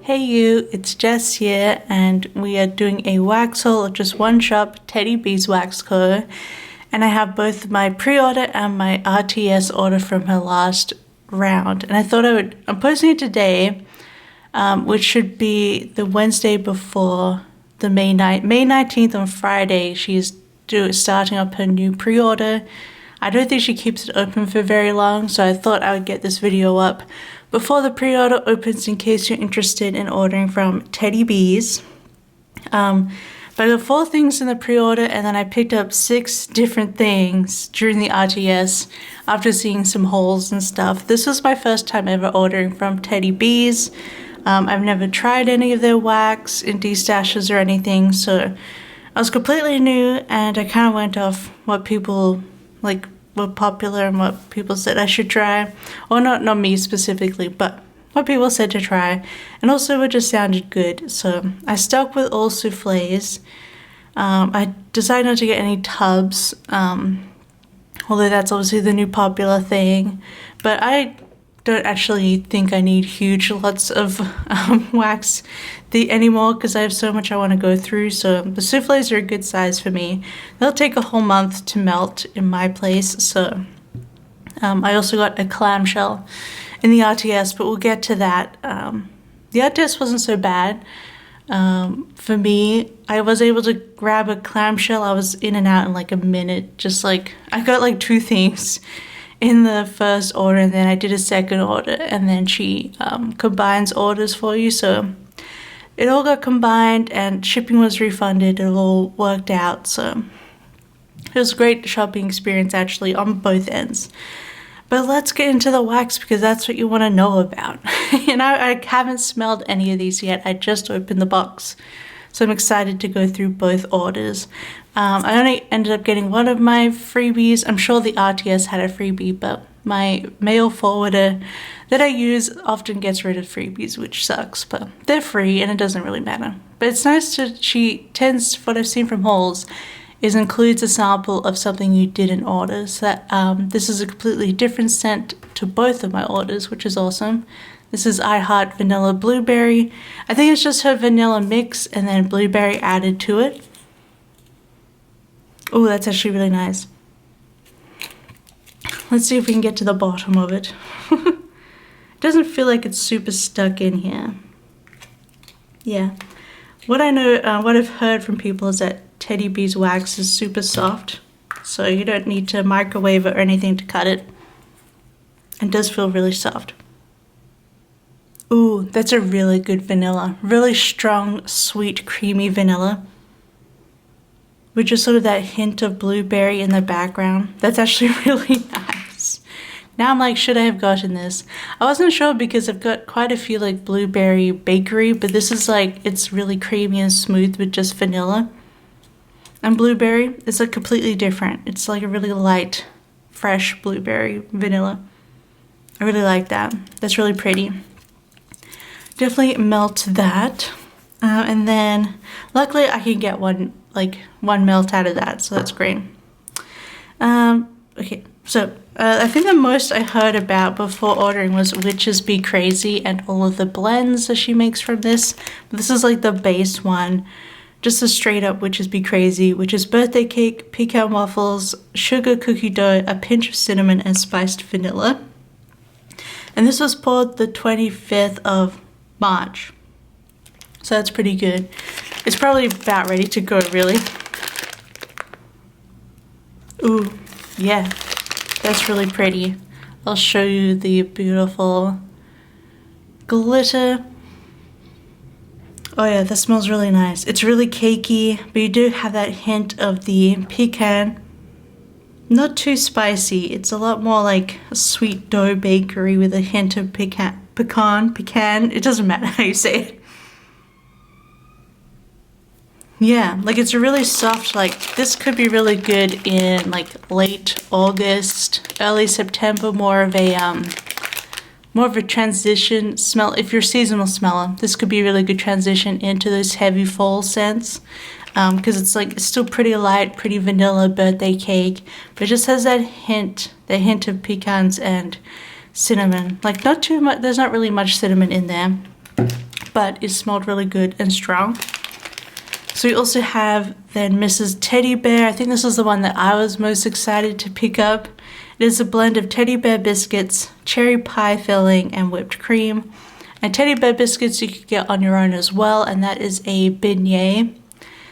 Hey you, it's Jess here, and we are doing a wax haul of just one shop, Teddy B's Wax Co. And I have both my pre-order and my RTS order from her last round. And I thought I'm posting it today, which should be the Wednesday before the May 19th on Friday. She's starting up her new pre-order. I don't think she keeps it open for very long, so I thought I would get this video up before the pre-order opens in case you're interested in ordering from Teddy B's. But I got 4 things in the pre-order, and then I picked up 6 different things during the RTS after seeing some hauls and stuff. This was my first time ever ordering from Teddy B's. I've never tried any of their wax in D-stashes or anything, so I was completely new, and I kind of went off what people were popular and what people said I should try. Or not me specifically, but what people said to try. And also what just sounded good. So I stuck with all souffles. I decided not to get any tubs, although that's obviously the new popular thing. But I don't actually think I need huge lots of wax anymore because I have so much I want to go through. So the souffles are a good size for me. They'll take a whole month to melt in my place. So I also got a clamshell in the RTS, but we'll get to that. The RTS wasn't so bad. For me, I was able to grab a clamshell. I was in and out in like a minute. Just like, I got like 2 things in the first order, and then I did a second order, and then she combines orders for you. So it all got combined and shipping was refunded. It all worked out. So it was a great shopping experience actually on both ends. But let's get into the wax because that's what you want to know about. And I haven't smelled any of these yet. I just opened the box. So I'm excited to go through both orders. I only ended up getting one of my freebies. I'm sure the RTS had a freebie, but my mail forwarder that I use often gets rid of freebies, which sucks, but they're free and it doesn't really matter. But it's nice she tends, what I've seen from hauls, includes a sample of something you didn't order. So that this is a completely different scent to both of my orders, which is awesome. This is I Heart Vanilla Blueberry. I think it's just her vanilla mix and then blueberry added to it. Oh, that's actually really nice. Let's see if we can get to the bottom of it. It doesn't feel like it's super stuck in here. Yeah. What I know, what I've heard from people is that Teddy B's wax is super soft, so you don't need to microwave it or anything to cut it. It does feel really soft. Ooh, that's a really good vanilla. Really strong, sweet, creamy vanilla. With just sort of that hint of blueberry in the background. That's actually really nice. Now I'm like, should I have gotten this? I wasn't sure because I've got quite a few like blueberry bakery, but this is like, it's really creamy and smooth with just vanilla. And blueberry is like completely different. It's like a really light, fresh blueberry vanilla. I really like that. That's really pretty. Definitely melt that. And then luckily I can get one melt out of that, so that's great. Okay, so I think the most I heard about before ordering was Witches Be Crazy and all of the blends that she makes from this. This is like the base one, just a straight up Witches Be Crazy, which is birthday cake, pecan waffles, sugar cookie dough, a pinch of cinnamon, and spiced vanilla. And this was poured the 25th of March. So that's pretty good. It's probably about ready to go, really. Ooh, yeah, that's really pretty. I'll show you the beautiful glitter. Oh yeah, that smells really nice. It's really cakey, but you do have that hint of the pecan. Not too spicy. It's a lot more like a sweet dough bakery with a hint of pecan. It doesn't matter how you say it. Yeah, like it's a really soft, like this could be really good in like late August, early September, more of a transition smell. If you're a seasonal smeller, this could be a really good transition into those heavy fall scents. Because it's still pretty light, pretty vanilla birthday cake, but it just has that hint of pecans and cinnamon. Like not too much, there's not really much cinnamon in there, but it smelled really good and strong. So we also have then Mrs. Teddy Bear. I think this is the one that I was most excited to pick up. It is a blend of teddy bear biscuits, cherry pie filling, and whipped cream. And teddy bear biscuits you could get on your own as well, and that is a beignet.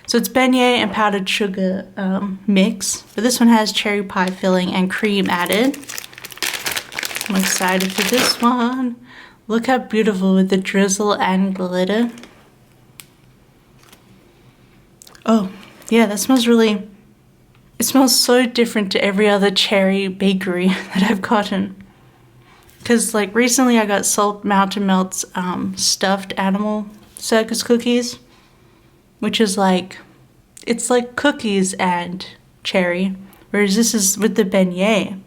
So it's beignet and powdered sugar mix, but this one has cherry pie filling and cream added. I'm excited for this one. Look how beautiful with the drizzle and glitter. Oh, yeah, that smells really... It smells so different to every other cherry bakery that I've gotten. Because, like, recently I got Salt Mountain Melt's stuffed animal circus cookies, which is like... It's like cookies and cherry, whereas this is with the beignet.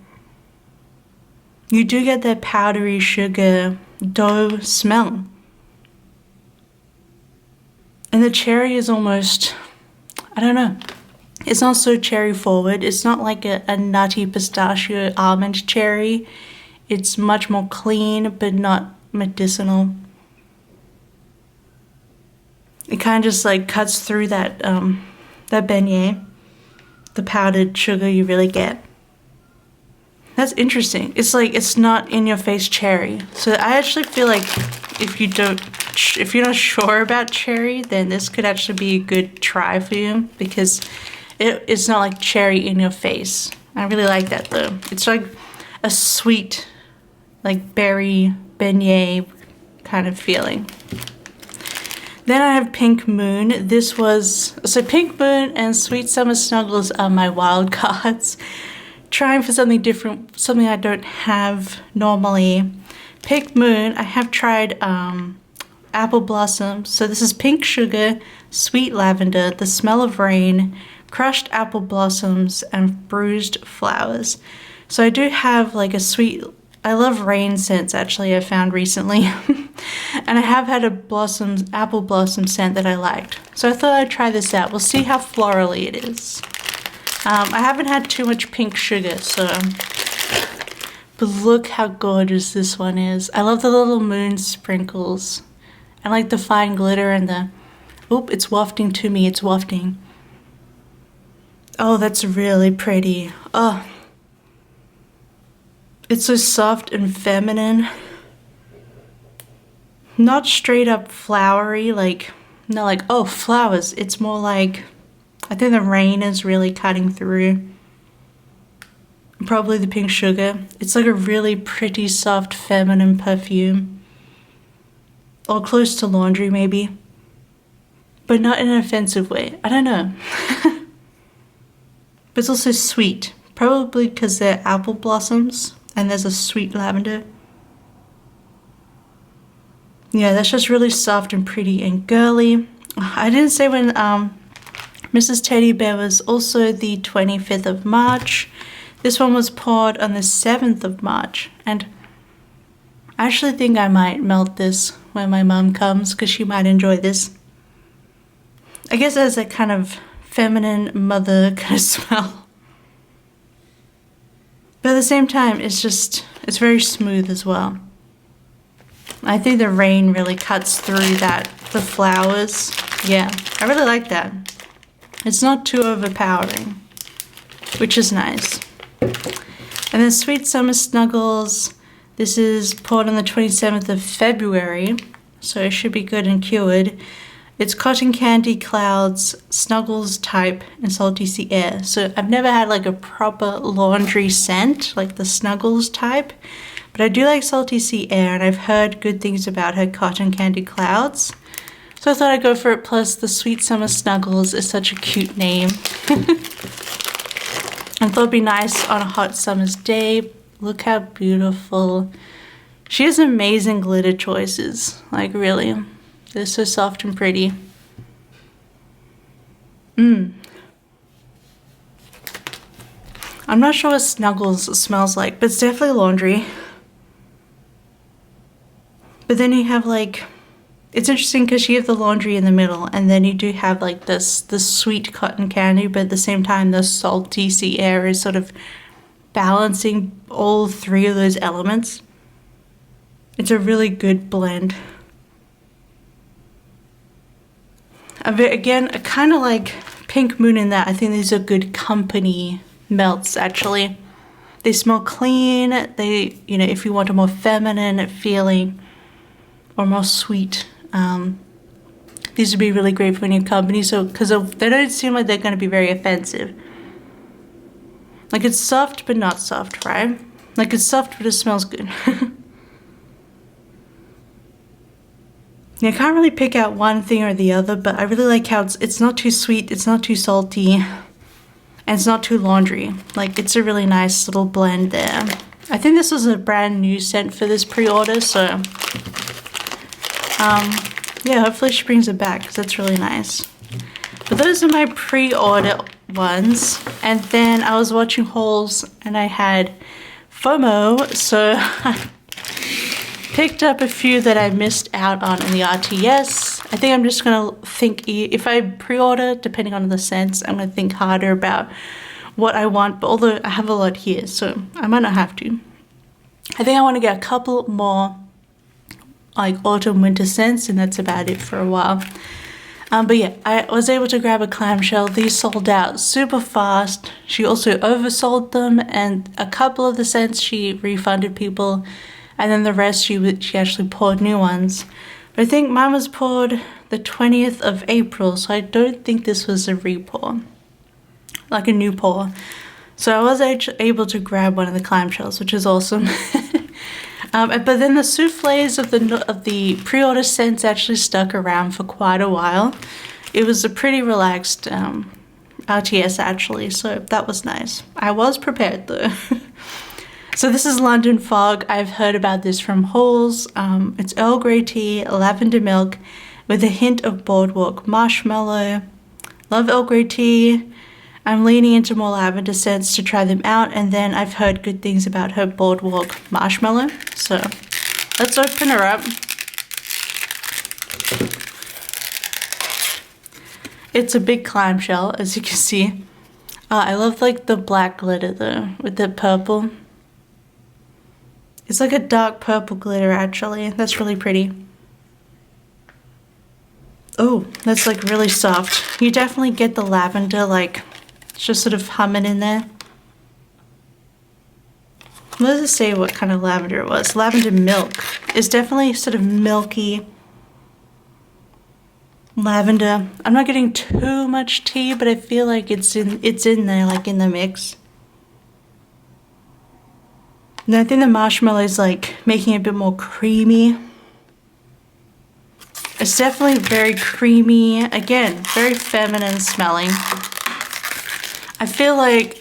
You do get that powdery sugar dough smell. And the cherry is almost... I don't know. It's not so cherry forward. It's not like a nutty pistachio almond cherry. It's much more clean, but not medicinal. It kind of just like cuts through that beignet, the powdered sugar you really get. That's interesting. It's like it's not in your face cherry. So I actually feel like if you're not sure about cherry, then this could actually be a good try for you, because it's not like cherry in your face. I really like that though. It's like a sweet, like berry beignet kind of feeling. Then I have Pink Moon. So Pink Moon and Sweet Summer Snuggles are my wild cards. Trying for something different, something I don't have normally. Pink Moon, I have tried Apple Blossom. So this is pink sugar, sweet lavender, the smell of rain, crushed apple blossoms, and bruised flowers. So I do have like a sweet, I love rain scents actually I found recently. And I have had a apple blossom scent that I liked. So I thought I'd try this out. We'll see how florally it is. I haven't had too much pink sugar, so... But look how gorgeous this one is. I love the little moon sprinkles. I like the fine glitter and the... Oop, it's wafting to me, it's wafting. Oh, that's really pretty. Oh. It's so soft and feminine. Not straight up flowery, like... Not like, oh, flowers. It's more like... I think the rain is really cutting through. Probably the pink sugar. It's like a really pretty, soft, feminine perfume. Or close to laundry, maybe. But not in an offensive way. I don't know. But it's also sweet. Probably because they're apple blossoms. And there's a sweet lavender. Yeah, that's just really soft and pretty and girly. I didn't say when Mrs. Teddy Bear was also the 25th of March. This one was poured on the 7th of March. And I actually think I might melt this when my mum comes, because she might enjoy this. I guess it has a kind of feminine mother kind of smell. But at the same time, it's very smooth as well. I think the rain really cuts through the flowers. Yeah, I really like that. It's not too overpowering, which is nice. And then Sweet Summer Snuggles. This is poured on the 27th of February, so it should be good and cured. It's cotton candy clouds, snuggles type, and salty sea air. So I've never had like a proper laundry scent, like the snuggles type. But I do like salty sea air, and I've heard good things about her cotton candy clouds. So I thought I'd go for it, plus the Sweet Summer Snuggles is such a cute name. I thought it'd be nice on a hot summer's day. Look how beautiful. She has amazing glitter choices, like really. They're so soft and pretty. I'm not sure what Snuggles smells like, but it's definitely laundry. But then you have like, it's interesting because you have the laundry in the middle, and then you do have like this sweet cotton candy, but at the same time the salty sea air is sort of balancing all three of those elements. It's a really good blend. Again, I kind of like Pink Moon in that. I think these are good company melts, actually. They smell clean. They, you know, if you want a more feminine feeling or more sweet, these would be really great for new company. So, because they don't seem like they're going to be very offensive. Like, it's soft, but not soft, right? Like, it's soft, but it smells good. Yeah, I can't really pick out one thing or the other, but I really like how it's not too sweet, it's not too salty, and it's not too laundry. Like, it's a really nice little blend there. I think this was a brand new scent for this pre-order, so yeah, hopefully she brings it back because that's really nice. But those are my pre-order ones, and then I was watching hauls and I had FOMO, so picked up a few that I missed out on in the RTS. I think I'm just gonna think, if I pre-order, depending on the scents, I'm gonna think harder about what I want, but although I have a lot here, so I might not have to. I think I want to get a couple more like autumn winter scents, and that's about it for a while. But yeah, I was able to grab a clamshell. These sold out super fast. She also oversold them, and a couple of the scents she refunded people, and then the rest she actually poured new ones. But I think mine was poured the 20th of April, so I don't think this was a repour, like a new pour. So I was able to grab one of the clamshells, which is awesome. But then the soufflés of the pre-order scents actually stuck around for quite a while. It was a pretty relaxed RTS actually, so that was nice. I was prepared though. So this is London Fog. I've heard about this from hauls. It's Earl Grey tea, lavender milk, with a hint of boardwalk marshmallow. Love Earl Grey tea. I'm leaning into more lavender scents to try them out, and then I've heard good things about her boardwalk marshmallow. So let's open her up. It's a big clamshell, as you can see. I love like the black glitter though, with the purple. It's like a dark purple glitter actually. That's really pretty. Oh, that's like really soft. You definitely get the lavender, like it's just sort of humming in there. What does it say what kind of lavender it was? Lavender milk. It's definitely sort of milky lavender. I'm not getting too much tea, but I feel like it's in there, like in the mix. And I think the marshmallow is like making it a bit more creamy. It's definitely very creamy. Again, very feminine smelling. I feel like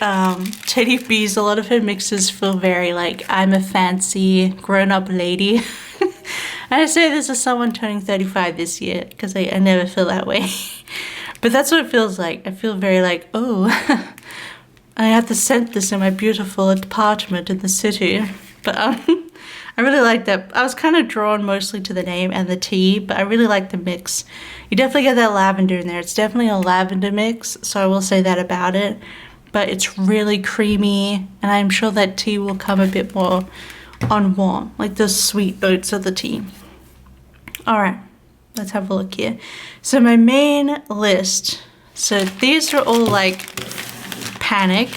Teddy B's, a lot of her mixes feel very like, I'm a fancy grown-up lady. And I say this as someone turning 35 this year, because I never feel that way. But that's what it feels like. I feel very like, oh, I have to scent this in my beautiful apartment in the city. But I really like that. I was kind of drawn mostly to the name and the tea, but I really like the mix. You definitely get that lavender in there. It's definitely a lavender mix, so I will say that about it. But it's really creamy, and I'm sure that tea will come a bit more on warm, like the sweet notes of the tea. All right, let's have a look here. So my main list, so these are all like Panic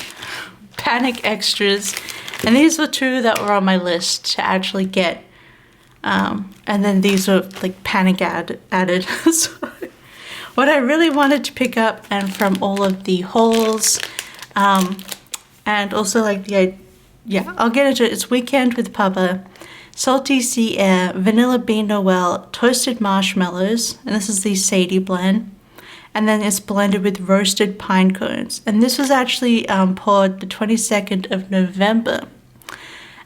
extras, and these were two that were on my list to actually get, and then these were like Panic added. So what I really wanted to pick up, and from all of the hauls, and also like I'll get into it. It's Weekend with Papa, Salty Sea Air, Vanilla Bean Noel, Toasted Marshmallows, and this is the Sadie blend. And then it's blended with roasted pine cones. And this was actually poured the 22nd of November.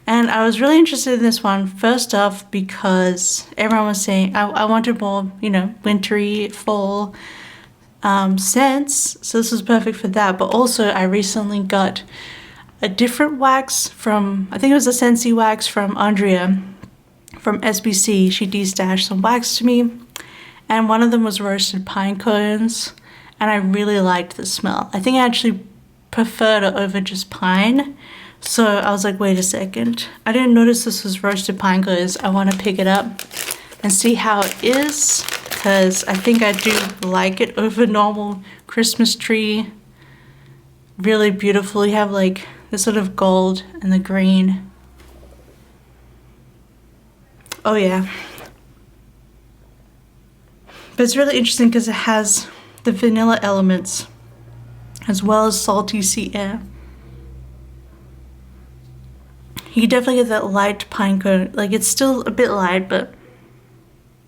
And I was really interested in this one, first off, because everyone was saying I wanted more, you know, wintry, fall scents. So this was perfect for that. But also I recently got a different wax from, I think it was a Scentsy wax from Andrea from SBC. She de-stashed some wax to me. And one of them was roasted pine cones, and I really liked the smell. I think I actually preferred it over just pine. So I was like, wait a second. I didn't notice this was roasted pine cones. I want to pick it up and see how it is. because I think I do like it over normal Christmas tree. Really beautiful. You have like the sort of gold and the green. Oh yeah. But it's really interesting because it has the vanilla elements as well as salty sea air. You definitely get that light pine cone. Like, it's still a bit light, but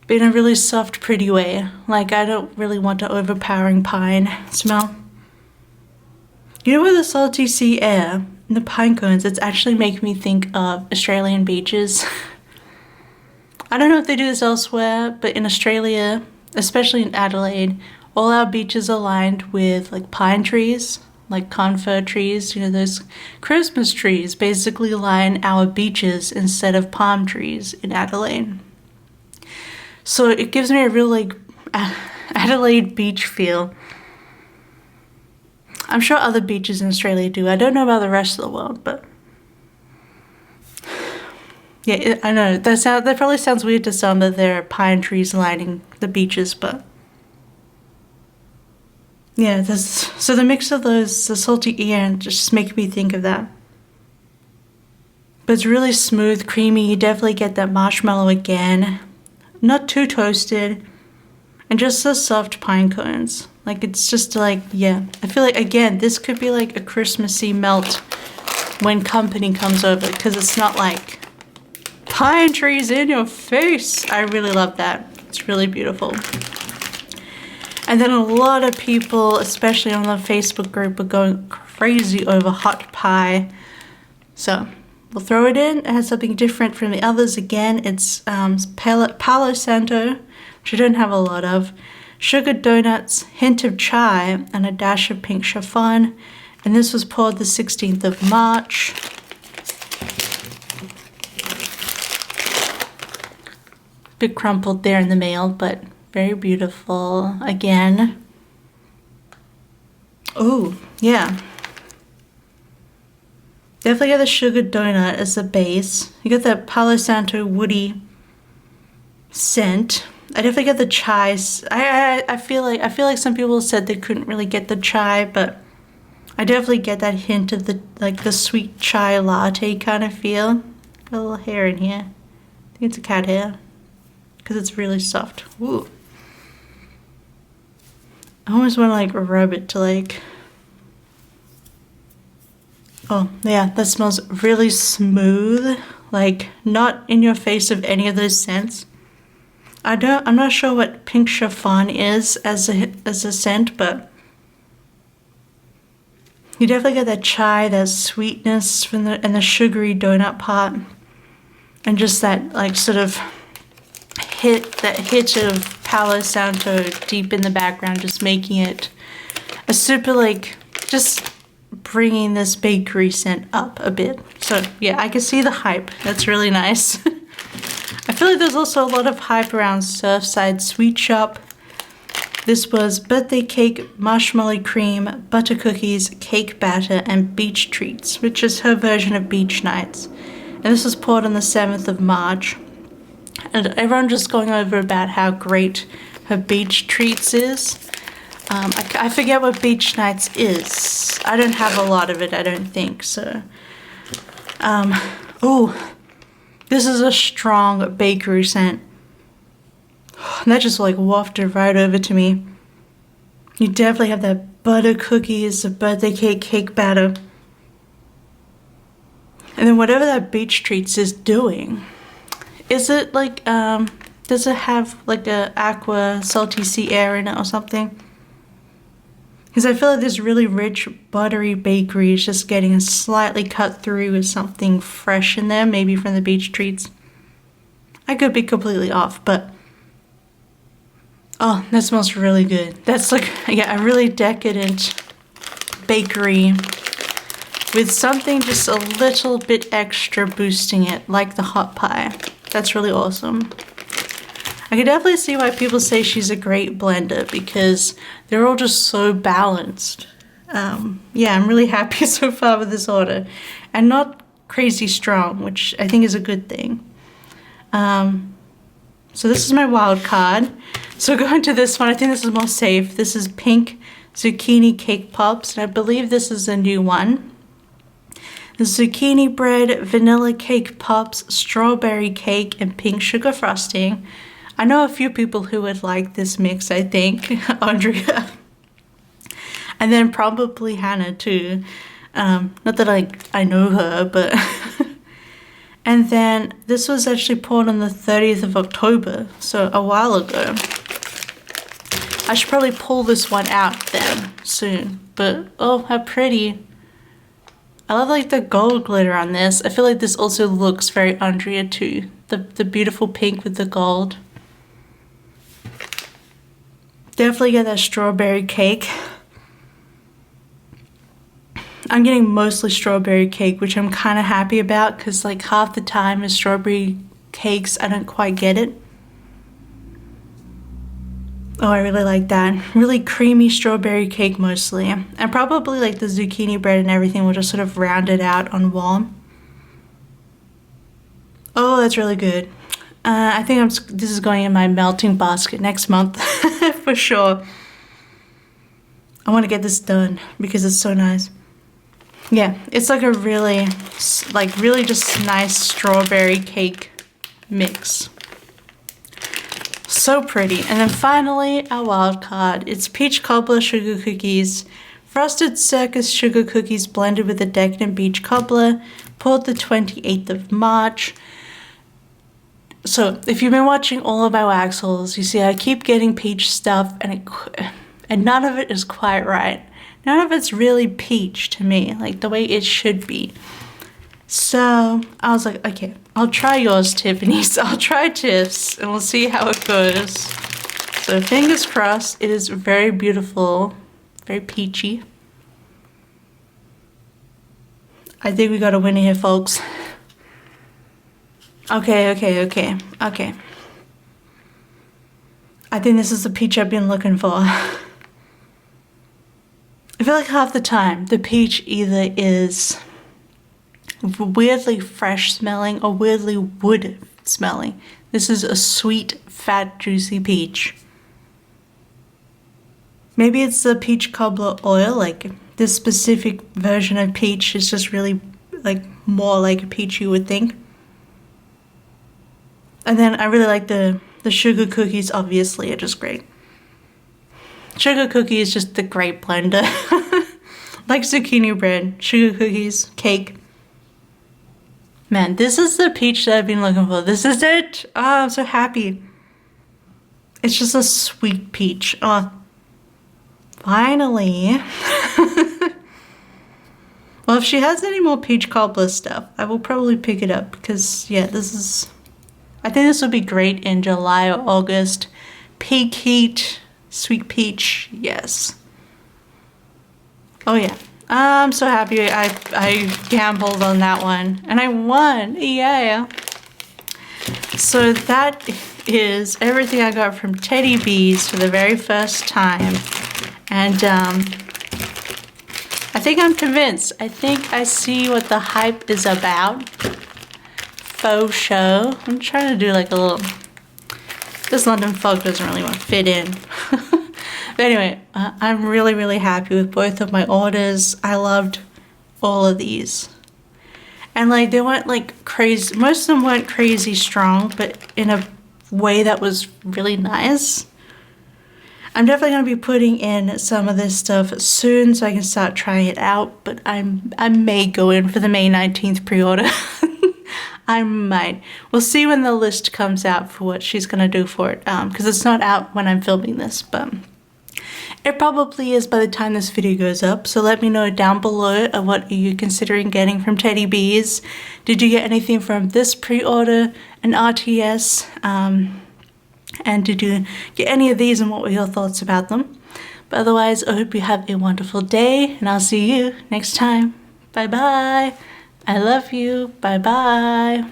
in a really soft, pretty way. Like, I don't really want an overpowering pine smell. You know, with the salty sea air and the pine cones, it's actually making me think of Australian beaches. I don't know if they do this elsewhere, but in Australia, especially in Adelaide, all our beaches are lined with like pine trees, like conifer trees. You know, those Christmas trees basically line our beaches instead of palm trees in Adelaide. So it gives me a real like Adelaide beach feel. I'm sure other beaches in Australia do. I don't know about the rest of the world, but yeah, I know that probably sounds weird to some that there are pine trees lining the beaches, but yeah, so the mix of those, the salty air, just make me think of that. But it's really smooth, creamy. You definitely get that marshmallow again. Not too toasted. And just the soft pine cones. Like, it's just like, yeah. I feel like, again, this could be like a Christmassy melt when company comes over. Because it's not like pine trees in your face. I really love that. It's really beautiful. And then a lot of people, especially on the Facebook group, are going crazy over hot pie. So we'll throw it in. It has something different from the others. Again, it's Palo Santo, which I don't have a lot of, sugar donuts, hint of chai, and a dash of pink chiffon. And this was poured the 16th of March. Bit crumpled there in the mail, but very beautiful again. Oh, yeah. Definitely got the sugar donut as the base. You got that Palo Santo woody scent. I definitely get the chai. I feel like some people said they couldn't really get the chai, but I definitely get that hint of the sweet chai latte kind of feel. Got a little hair in here. I think it's a cat hair because it's really soft. Ooh. I almost want to like rub it to like. Oh yeah, that smells really smooth. Like, not in your face of any of those scents. I'm not sure what pink chiffon is as a scent, but you definitely get that chai, that sweetness from and the sugary donut part, and just that like sort of hit of Palo Santo deep in the background, just making it a super like just bringing this bakery scent up a bit. So yeah, I can see the hype. That's really nice. I feel like there's also a lot of hype around Surfside Sweet Shop. This was birthday cake, marshmallow cream, butter cookies, cake batter, and beach treats, which is her version of beach nights. And this was poured on the 7th of March. And everyone just going over about how great her beach treats is. I forget what beach nights is. I don't have a lot of it, I don't think, so. Oh, this is a strong bakery scent. That just like wafted right over to me. You definitely have that butter cookies, the birthday cake batter. And then whatever that beach treats is doing. Is it like, does it have like a aqua salty sea air in it or something? Because I feel like this really rich, buttery bakery is just getting slightly cut through with something fresh in there, maybe from the beach treats. I could be completely off, but oh, that smells really good. That's like, yeah, a really decadent bakery with something just a little bit extra boosting it, like the hot pie. That's really awesome. I can definitely see why people say she's a great blender because they're all just so balanced. Yeah, I'm really happy so far with this order. And not crazy strong, which I think is a good thing. So this is my wild card. So going to this one, I think this is more safe. This is pink zucchini cake pops, and I believe this is a new one. The zucchini bread, vanilla cake pops, strawberry cake, and pink sugar frosting. I know a few people who would like this mix, I think. Andrea. And then probably Hannah too. Not that I know her, but... And then this was actually poured on the 30th of October, so a while ago. I should probably pull this one out then soon, but oh, how pretty. I love like the gold glitter on this. I feel like this also looks very Andrea too. The beautiful pink with the gold. Definitely get that strawberry cake. I'm getting mostly strawberry cake, which I'm kind of happy about because like half the time with strawberry cakes, I don't quite get it. Oh, I really like that. Really creamy strawberry cake mostly. And probably like the zucchini bread and everything will just sort of round it out on warm. Oh, that's really good. I think this is going in my melting basket next month for sure. I want to get this done because it's so nice. Yeah, it's like a really just nice strawberry cake mix. So pretty. And then finally, our wild card. It's peach cobbler sugar cookies. Frosted circus sugar cookies blended with a decadent peach cobbler. Poured the 28th of March. So if you've been watching all of my wax hauls, you see I keep getting peach stuff and none of it is quite right. None of it's really peach to me, like the way it should be. So I was like, okay, I'll try yours, Tiffany's. I'll try Tiff's and we'll see how it goes. So fingers crossed, it is very beautiful, very peachy. I think we got a winner here, folks. Okay. I think this is the peach I've been looking for. I feel like half the time the peach either is weirdly fresh smelling or weirdly wood smelling. This is a sweet, fat, juicy peach. Maybe it's the peach cobbler oil, like this specific version of peach is just really like more like a peach you would think. And then I really like the sugar cookies, obviously, are just great. Sugar cookie is just the great blender. Like zucchini bread, sugar cookies, cake. Man, this is the peach that I've been looking for. This is it. Oh, I'm so happy. It's just a sweet peach. Oh, finally. Well, if she has any more peach cobbler stuff, I will probably pick it up because, yeah, I think this would be great in July or August. Peak heat. Sweet peach, yes. Oh yeah, I'm so happy I gambled on that one and I won, yeah. So that is everything I got from Teddy Bees for the very first time. And I think I'm convinced. I think I see what the hype is about. Faux show. I'm trying to do like a little... This London fog doesn't really want to fit in. But anyway, I'm really, really happy with both of my orders. I loved all of these. And like, they weren't like crazy. Most of them weren't crazy strong, but in a way that was really nice. I'm definitely going to be putting in some of this stuff soon so I can start trying it out. But I may go in for the May 19th pre-order. I might. We'll see when the list comes out for what she's going to do for it. Because it's not out when I'm filming this, but it probably is by the time this video goes up. So let me know down below what are you considering getting from Teddy Bees. Did you get anything from this pre-order, an RTS? And did you get any of these and what were your thoughts about them? But otherwise, I hope you have a wonderful day and I'll see you next time. Bye bye. I love you. Bye bye.